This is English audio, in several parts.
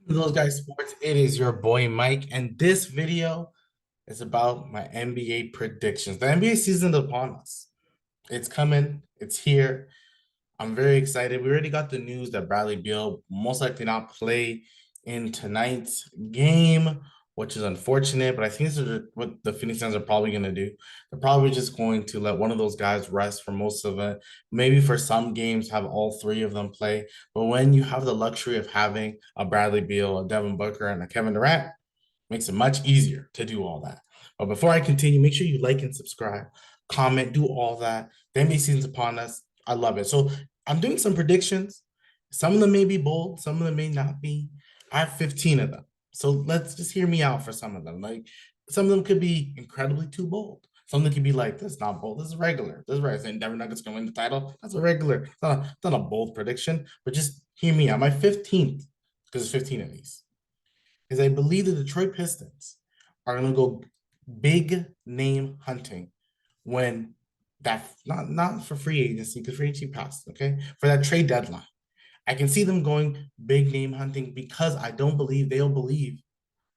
Those guys sports, it is your boy Mike, and this video is about my NBA predictions. The NBA season is upon us. It's coming, it's here. I'm very excited. We already got the news that Bradley Beal will most likely not play in tonight's game, which is unfortunate. But I think this is what the Phoenix Suns are probably going to do. They're probably just going to let one of those guys rest for most of it. Maybe for some games, have all three of them play. But when you have the luxury of having a Bradley Beal, a Devin Booker, and a Kevin Durant, it makes it much easier to do all that. But before I continue, make sure you like and subscribe, comment, do all that. The NBA season's upon us. I love it. So I'm doing some predictions. Some of them may be bold, some of them may not be. I have 15 of them. So let's just hear me out for some of them. Like some of them could be incredibly too bold. Some of them could be like, this is not bold. This is regular. This is right. Saying Denver Nuggets gonna win the title. That's a regular. It's not a bold prediction, but just hear me out. My 15th, because there's 15 of these, is I believe the Detroit Pistons are gonna go big name hunting when that not for free agency because free agency passed, okay? For that trade deadline. I can see them going big name hunting because I don't believe they'll believe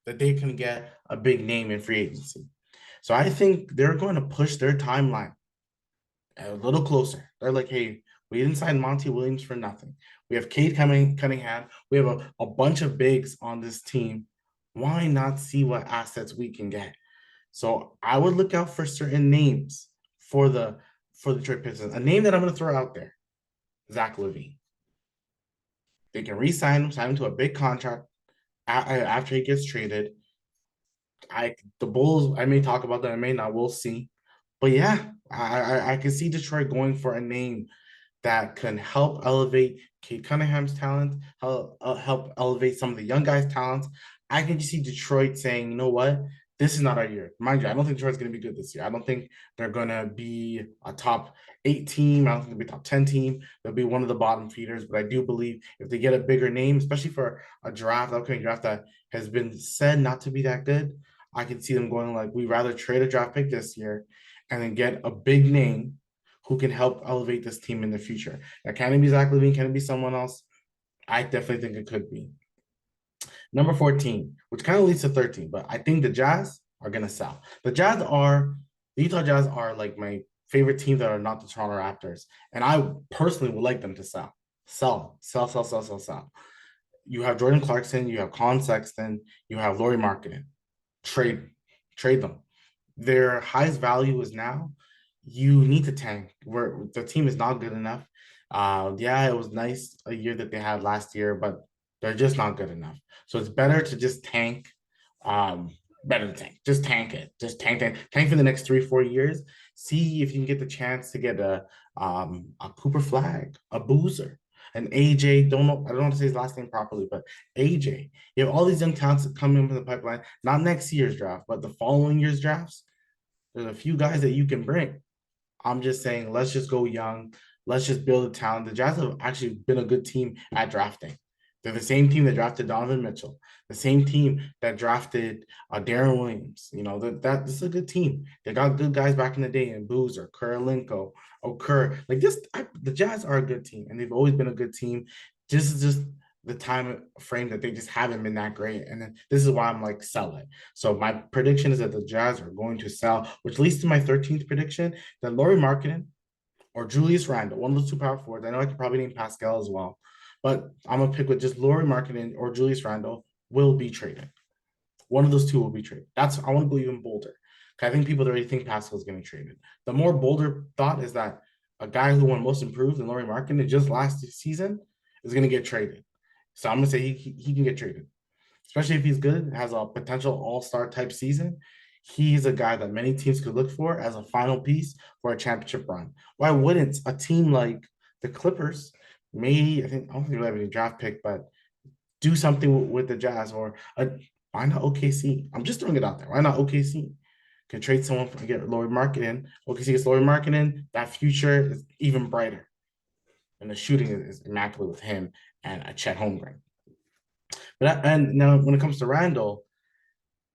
that they can get a big name in free agency. So I think they're going to push their timeline a little closer. They're like, hey, we didn't sign Monty Williams for nothing. We have Cade Cunningham. We have a bunch of bigs on this team. Why not see what assets we can get? So I would look out for certain names for the Detroit Pistons. A name that I'm going to throw out there, Zach LaVine. They can re-sign him, sign him to a big contract after he gets traded. The Bulls, I may talk about that, I may not. We'll see. But yeah, I can see Detroit going for a name that can help elevate Kate Cunningham's talent, help elevate some of the young guys' talents. I can just see Detroit saying, you know what? This is not our year. Mind you, I don't think Detroit's going to be good this year. I don't think they're going to be a top 8 team. I don't think they'll be a top 10 team. They'll be one of the bottom feeders. But I do believe if they get a bigger name, especially for a draft, upcoming draft that has been said not to be that good, I can see them going like, we'd rather trade a draft pick this year and then get a big name who can help elevate this team in the future. Now, can it be Zach LaVine? Can it be someone else? I definitely think it could be. Number 14, which kind of leads to 13, but I think the Jazz are going to sell. The Utah Jazz are like my favorite team that are not the Toronto Raptors. And I personally would like them to sell. Sell, sell, sell, sell, sell, sell. You have Jordan Clarkson, you have Colin Sexton, you have Lauri Markkanen. Trade, trade them. Their highest value is now. You need to tank. Where the team is not good enough. Yeah, it was nice a year that they had last year, but they're just not good enough. So it's better to just tank. Um, better to tank. Just tank it. Just tank for the next 3, 4 years. See if you can get the chance to get a Cooper Flag, a Boozer, an AJ. I don't know how to say his last name properly, but AJ. You have all these young talents that come in from the pipeline. Not next year's draft, but the following year's drafts. There's a few guys that you can bring. I'm just saying, let's just go young. Let's just build a talent. The Jazz have actually been a good team at drafting. They're the same team that drafted Donovan Mitchell, the same team that drafted Darren Williams. You know, that this is a good team. They got good guys back in the day in Boozer, Kurylenko, Okur. The Jazz are a good team, and they've always been a good team. This is just the time frame that they just haven't been that great. And then this is why I'm like, sell it. So my prediction is that the Jazz are going to sell, which leads to my 13th prediction that Lauri Markkanen or Julius Randle, one of those two power forwards. I know I could probably name Pascal as well, but I'm gonna pick with just Lauri Markkanen or Julius Randle will be traded. One of those two will be traded. I want to go even bolder. I think people already think Pascal is getting traded. The more bolder thought is that a guy who won most improved in Lauri Markkanen just last season is going to get traded. So I'm gonna say he can get traded, especially if he's good, has a potential all-star type season. He's a guy that many teams could look for as a final piece for a championship run. Why wouldn't a team like the Clippers, maybe I don't think they have any draft pick, but do something with the Jazz why not OKC? I'm just throwing it out there. Why not OKC? Can trade someone to get Lauri Markkanen. OKC gets Lauri Markkanen. That future is even brighter, and the shooting is immaculate with him and a Chet Holmgren. And now when it comes to Randall,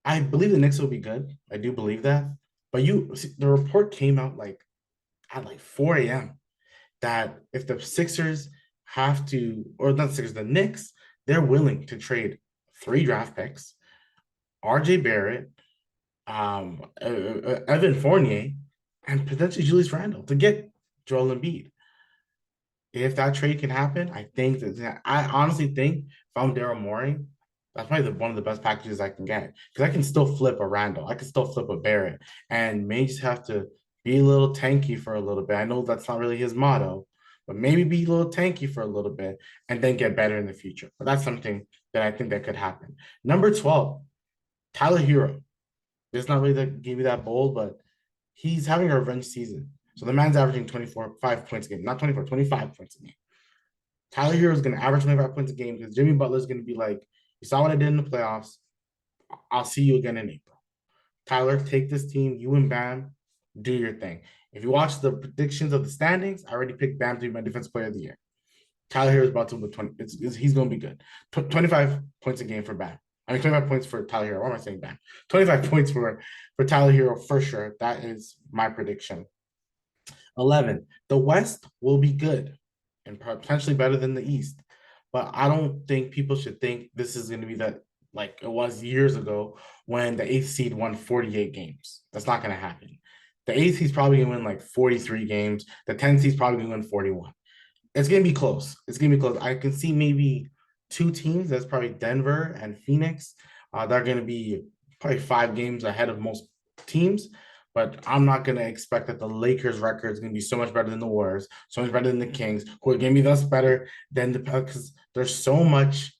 I believe the Knicks will be good. I do believe that. But the report came out like at like 4 a.m. that if the Sixers have to, or not the Sixers, the Knicks, they're willing to trade 3 draft picks, RJ Barrett, Evan Fournier, and potentially Julius Randle to get Joel Embiid. If that trade can happen, I think that I honestly think if I'm Daryl Morey, that's probably one of the best packages I can get because I can still flip a Randall, I can still flip a Barrett, and may just have to be a little tanky for a little bit. I know that's not really his motto, but maybe be a little tanky for a little bit and then get better in the future. But that's something that I think that could happen. Number 12, Tyler Hero. It's not really that give you that bold, but he's having a revenge season. So the man's averaging 5 points a game, not 24, 25 points a game. Tyler Hero is going to average 25 points a game because Jimmy Butler is going to be like, you saw what I did in the playoffs. I'll see you again in April. Tyler, take this team, you and Bam, do your thing. If you watch the predictions of the standings, I already picked Bam to be my defensive player of the year. Tyler Hero is about to win 20. He's going to be good. 25 points a game for Bam. I mean, 25 points for Tyler Hero. Why am I saying Bam? 25 points for Tyler Hero for sure. That is my prediction. 11. The West will be good and potentially better than the East. But I don't think people should think this is going to be that like it was years ago when the 8th seed won 48 games. That's not going to happen. The 8th seed is probably going to win like 43 games. The 10th seed is probably going to win 41. It's going to be close. It's going to be close. I can see maybe 2 teams. That's probably Denver and Phoenix. They're going to be probably 5 games ahead of most teams. But I'm not going to expect that the Lakers record is going to be so much better than the Warriors, so much better than the Kings, who are going to be thus better than the because there's so much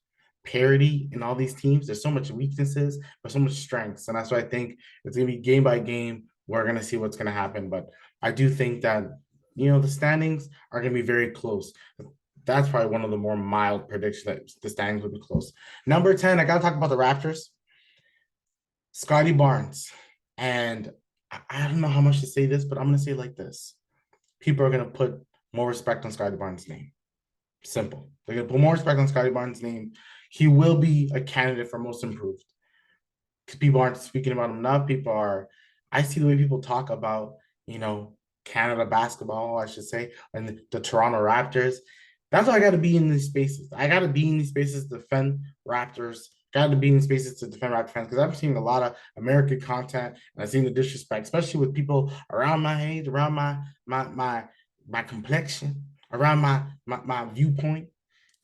parity in all these teams. There's so much weaknesses, but so much strengths. And that's why I think it's going to be game by game. We're going to see what's going to happen. But I do think that, the standings are going to be very close. That's probably one of the more mild predictions that the standings will be close. Number 10, I got to talk about the Raptors. Scottie Barnes. And I don't know how much to say this, but I'm going to say it like this. People are going to put more respect on Scottie Barnes' name. Simple. They're going to put more respect on Scottie Barnes' name. He will be a candidate for most improved. Because people aren't speaking about him enough. I see the way people talk about, Canada basketball, I should say, and the Toronto Raptors. That's why I got to be in these spaces. I got to be in these spaces to defend Raptors. Got to be in these spaces to defend Raptors fans because I'm seeing a lot of American content and I've seen the disrespect, especially with people around my age, around my complexion, around my viewpoint.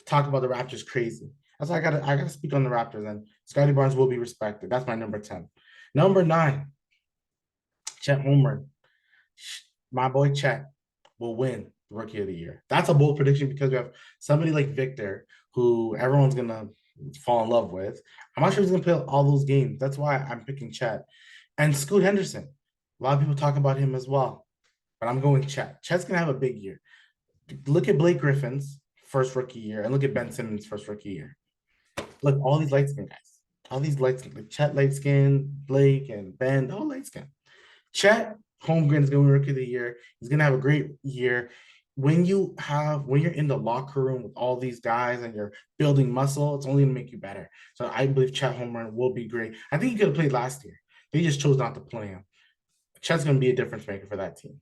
Talk about the Raptors crazy. That's why I gotta speak on the Raptors, and Scottie Barnes will be respected. That's my number 10. Number 9, Chet Holmgren. My boy Chet will win Rookie of the Year. That's a bold prediction because we have somebody like Victor, who everyone's gonna fall in love with. I'm not sure he's gonna play all those games. That's why I'm picking Chet. And Scoot Henderson. A lot of people talk about him as well, but I'm going Chet. Chet's gonna have a big year. Look at Blake Griffin's first rookie year and look at Ben Simmons' first rookie year. Look, all these light skin guys, all these light skin, like Chet light skin, Blake and Ben, all light skin. Chet Holmgren is going to be rookie of the year. He's going to have a great year. When you're in the locker room with all these guys and you're building muscle, it's only going to make you better. So I believe Chet Holmgren will be great. I think he could have played last year. They just chose not to play him. Chet's going to be a difference maker for that team.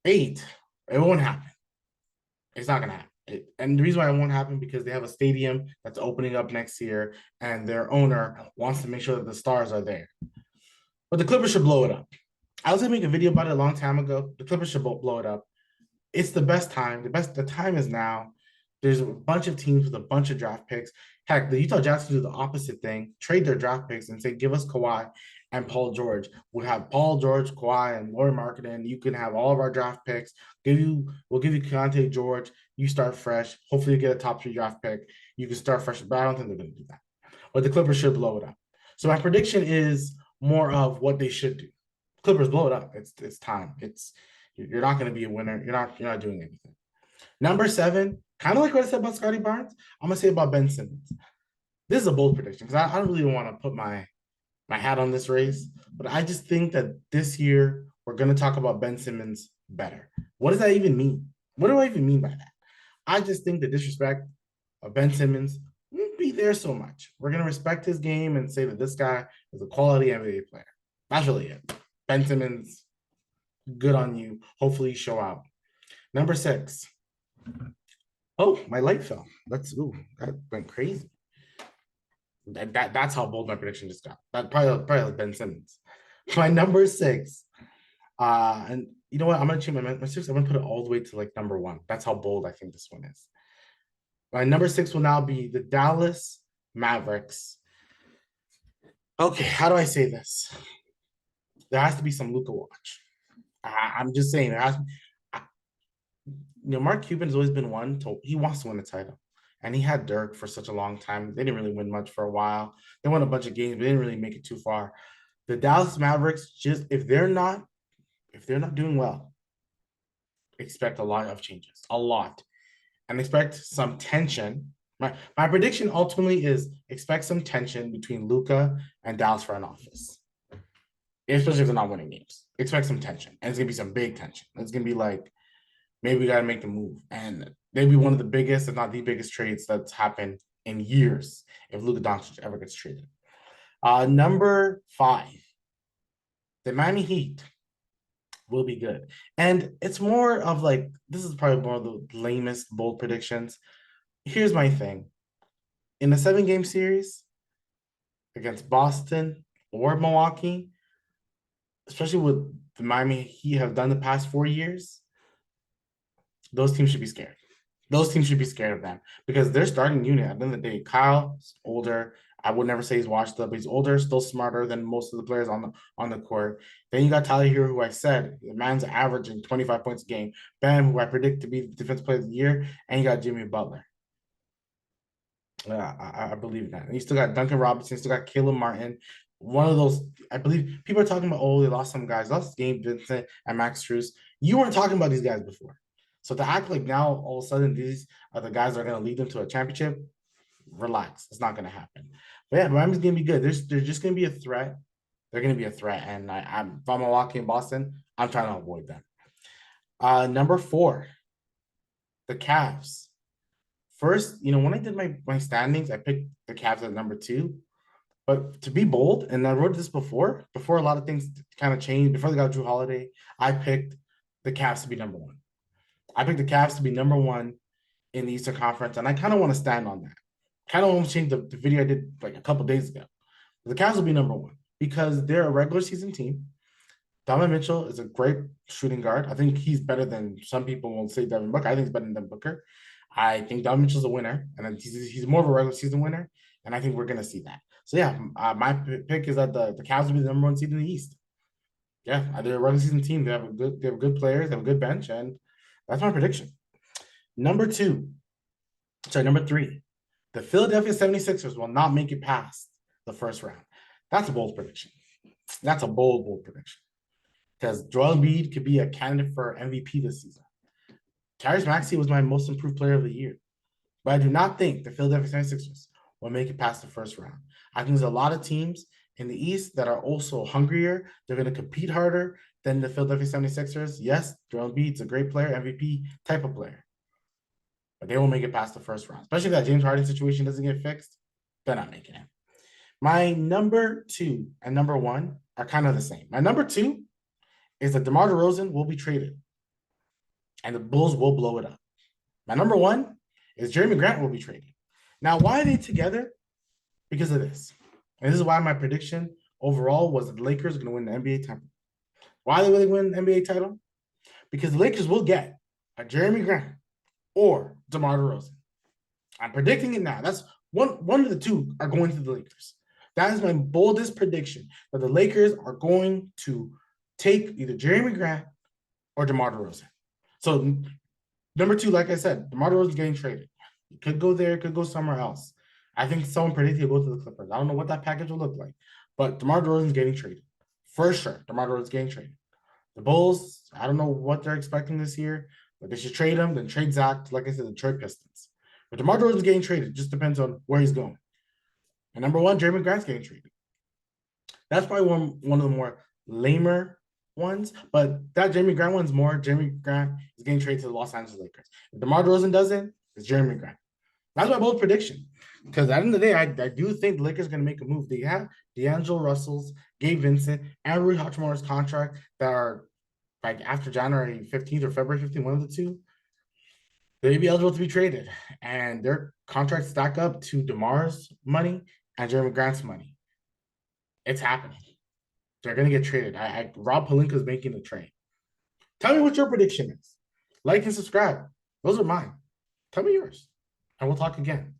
8, it won't happen. It's not going to happen. And the reason why it won't happen because they have a stadium that's opening up next year and their owner wants to make sure that the stars are there. But the Clippers should blow it up. I was gonna make a video about it a long time ago. The Clippers should blow it up. It's the best time. The time is now. There's a bunch of teams with a bunch of draft picks. Heck, the Utah Jazz can do the opposite thing, trade their draft picks and say, give us Kawhi and Paul George. We'll have Paul George, Kawhi, and Lauri Markkanen. You can have all of our draft picks. We'll give you Keyonte George. You start fresh. Hopefully you get a top 3 draft pick. You can start fresh, but I don't think they're gonna do that. But the Clippers should blow it up. So my prediction is more of what they should do. Clippers blow it up. It's time. You're not going to be a winner. You're not doing anything. Number 7, kind of like what I said about Scottie Barnes, I'm gonna say about Ben Simmons. This is a bold prediction because I don't really want to put my hat on this race, but I just think that this year we're going to talk about Ben Simmons better. What does that even mean? What do I even mean by that? I just think the disrespect of Ben Simmons won't be there so much. We're going to respect his game and say that this guy is a quality NBA player. That's really it. Ben Simmons, good on you. Hopefully you show out. Number 6. Oh, my light fell. That went crazy. That's how bold my prediction just got. That probably Ben Simmons. My number six. And you know what? I'm gonna change my six. I'm gonna put it all the way to like number one. That's how bold I think this one is. My number six will now be the Dallas Mavericks. Okay, how do I say this? There has to be some Luka watch. I'm just saying there has. Mark Cuban has always been one to he wants to win the title, and he had Dirk for such a long time. They didn't really win much for a while. They won a bunch of games, but they didn't really make it too far. The Dallas Mavericks, just if they're not doing well, expect a lot of changes, a lot, and expect some tension. My prediction ultimately is expect some tension between Luka and Dallas front office, especially if they're not winning games. Expect some tension, and it's gonna be some big tension. It's gonna be like maybe we got to make the move. And maybe one of the biggest, if not the biggest trades that's happened in years if Luka Doncic ever gets traded. Number 5, the Miami Heat will be good. And it's more of like, this is probably one of the lamest bold predictions. Here's my thing. In a 7-game series against Boston or Milwaukee, especially with the Miami Heat have done the past 4 years, those teams should be scared. Those teams should be scared of them because their starting unit at the end of the day, Kyle's older. I would never say he's washed up, but he's older, still smarter than most of the players on the court. Then you got Tyler Hero, who I said the man's averaging 25 points a game. Bam, who I predict to be the defensive player of the year, and you got Jimmy Butler. I believe that. And you still got Duncan Robinson, still got Caleb Martin. One of those, I believe people are talking about, oh, they lost some guys, lost Gabe Vincent and Max Strus. You weren't talking about these guys before. So to act like now all of a sudden these are the guys that are going to lead them to a championship, relax. It's not going to happen. But yeah, Miami's going to be good. They're just going to be a threat. They're going to be a threat. And I'm from Milwaukee and Boston. I'm trying to avoid them. Number 4, the Cavs. First, when I did my standings, I picked the Cavs at number 2. But to be bold, and I wrote this before a lot of things kind of changed, before they got Jrue Holiday, I picked the Cavs to be number 1. I picked the Cavs to be number 1 in the Eastern Conference, and I kind of want to stand on that. Kind of want to change the video I did like a couple days ago. The Cavs will be number 1 because they're a regular season team. Donovan Mitchell is a great shooting guard. I think he's better than some people will say Devin Booker. I think he's better than Booker. I think Donovan Mitchell's a winner, and he's more of a regular season winner, and I think we're going to see that. So, yeah, my pick is that the Cavs will be the number 1 seed in the East. Yeah, they're a regular season team. They have good players. They have a good bench, and that's my prediction. Number 3. The Philadelphia 76ers will not make it past the first round. That's a bold prediction. That's a bold prediction. Because Joel Embiid could be a candidate for MVP this season. Tyrese Maxey was my most improved player of the year. But I do not think the Philadelphia 76ers will make it past the first round. I think there's a lot of teams in the East that are also hungrier. They're going to compete harder than the Philadelphia 76ers. Yes, Joel Embiid's a great player, MVP type of player. But they won't make it past the first round. Especially if that James Harden situation doesn't get fixed, they're not making it. My number 2 and number 1 are kind of the same. My number 2 is that DeMar DeRozan will be traded. And the Bulls will blow it up. My number 1 is Jeremy Grant will be traded. Now, why are they together? Because of this. And this is why my prediction overall was that the Lakers are going to win the NBA title. Why are they going to win the NBA title? Because the Lakers will get a Jeremy Grant or DeMar DeRozan. I'm predicting it now. That's one of the two are going to the Lakers. That is my boldest prediction, that the Lakers are going to take either Jeremy Grant or DeMar DeRozan. So number 2, like I said, DeMar DeRozan is getting traded. He could go there, could go somewhere else. I think someone predicted he'll go to the Clippers. I don't know what that package will look like, but DeMar DeRozan is getting traded. For sure, DeMar DeRozan is getting traded. The Bulls, I don't know what they're expecting this year, but they should trade him, then trade Zach, like I said, the Detroit Pistons. But DeMar DeRozan is getting traded. It just depends on where he's going. And number 1, Jeremy Grant's getting traded. That's probably one of the more lamer ones, but that Jeremy Grant one's more. Jeremy Grant is getting traded to the Los Angeles Lakers. If DeMar DeRozan doesn't, it's Jeremy Grant. That's my bold prediction. Because at the end of the day, I do think the Lakers are going to make a move. They have D'Angelo Russell's, Gabe Vincent, and Rui Hachimura's contract that are like after January 15th or February 15th, one of the two. They'd be eligible to be traded. And their contracts stack up to DeMar's money and Jeremy Grant's money. It's happening. They're gonna get traded. Rob Pelinka is making the trade. Tell me what your prediction is. Like and subscribe. Those are mine. Tell me yours, and we'll talk again.